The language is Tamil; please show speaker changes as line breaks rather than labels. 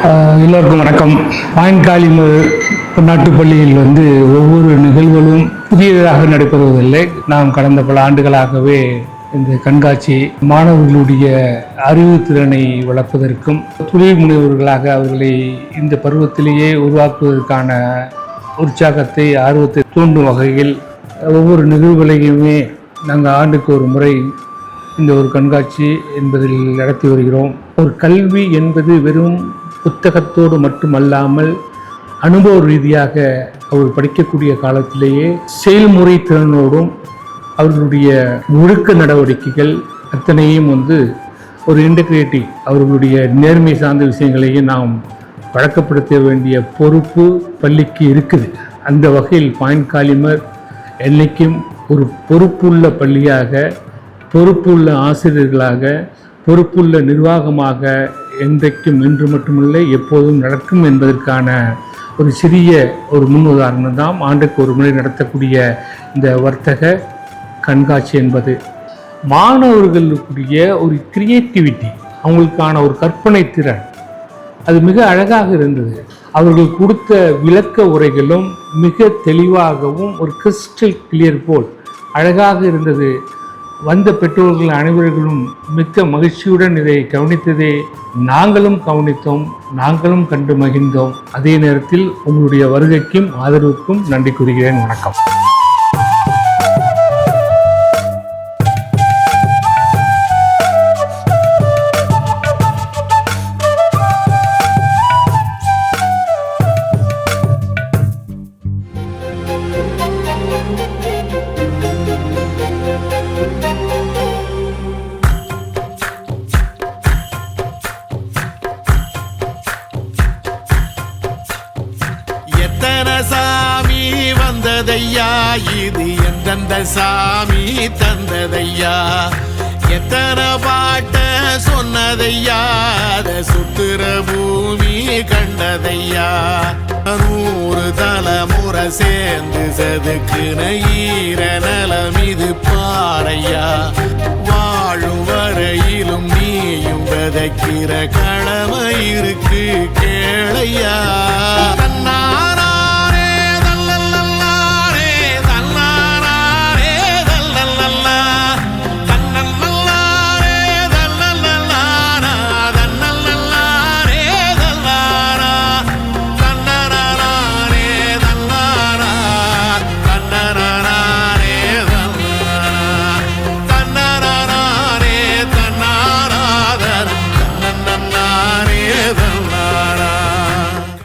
எல்லோருக்கும் வணக்கம். பாயின்காலிமர் பன்னாட்டுப் பள்ளியில் ஒவ்வொரு நிகழ்வுகளும் புதியதாக நடைபெறுவதில்லை. நாம் கடந்த பல ஆண்டுகளாகவே இந்த கண்காட்சி மாணவர்களுடைய அறிவுத்திறனை வளர்ப்பதற்கும் தொழில் முனைவர்களாக அவர்களை இந்த பருவத்திலேயே உருவாக்குவதற்கான உற்சாகத்தை, ஆர்வத்தை தூண்டும் வகையில் ஒவ்வொரு நிகழ்வுகளையுமே நாங்கள் ஆண்டுக்கு ஒரு முறை இந்த ஒரு கண்காட்சி என்பதில் நடத்தி வருகிறோம். ஒரு கல்வி என்பது வெறும் புத்தகத்தோடு மட்டுமல்லாமல் அனுபவ ரீதியாக அவர் படிக்கக்கூடிய காலத்திலேயே செயல்முறை திறனோடும் அவர்களுடைய ஒழுக்க நடவடிக்கைகள் அத்தனையும் ஒரு இன்டெகிரேட்டிவ் அவர்களுடைய நேர்மை சார்ந்த விஷயங்களையும் நாம் பழக்கப்படுத்த வேண்டிய பொறுப்பு பள்ளிக்கு இருக்குது. அந்த வகையில் பாயின்காலிமர் என்னைக்கும் ஒரு பொறுப்புள்ள பள்ளியாக, பொறுப்புள்ள ஆசிரியர்களாக, பொறுப்புள்ள நிர்வாகமாக என்றைக்கும் இன்று மட்டுமில்லை எப்போதும் நடக்கும் என்பதற்கான ஒரு சிறிய முன் உதாரணம் தான் ஆண்டுக்கு ஒரு முறை நடத்தக்கூடிய இந்த வர்த்தக கண்காட்சி என்பது. மாணவர்களுக்குரிய ஒரு கிரியேட்டிவிட்டி, அவங்களுக்கான ஒரு கற்பனை திறன் அது மிக அழகாக இருந்தது. அவர்கள் கொடுத்த விளக்க உரைகளும் மிக தெளிவாகவும் ஒரு கிறிஸ்டல் கிளியர் போல் அழகாக இருந்தது. வந்த பெற்றோர்கள் அனைவர்களும் மிக்க மகிழ்ச்சியுடன் இதை கவனித்ததை நாங்களும் கவனித்தோம், நாங்களும் கண்டு மகிழ்ந்தோம். அதே நேரத்தில் உங்களுடைய வருகைக்கும் ஆதரவுக்கும் நன்றி கூறுகிறேன். வணக்கம்.
சாமி வந்ததையா, இது எந்தெந்த சாமி தந்ததையா, எத்தனை பாட்ட சொன்னதையா, அதை சுத்துற பூமி கண்டதையா, 100 தலைமுறை சேர்ந்து செதுக்குன ஈர நலம் இது பாறையா, வாழும் வரையிலும் நீயும் விதைக்கிற கடமை இருக்கு கேளையா. தன்னாரா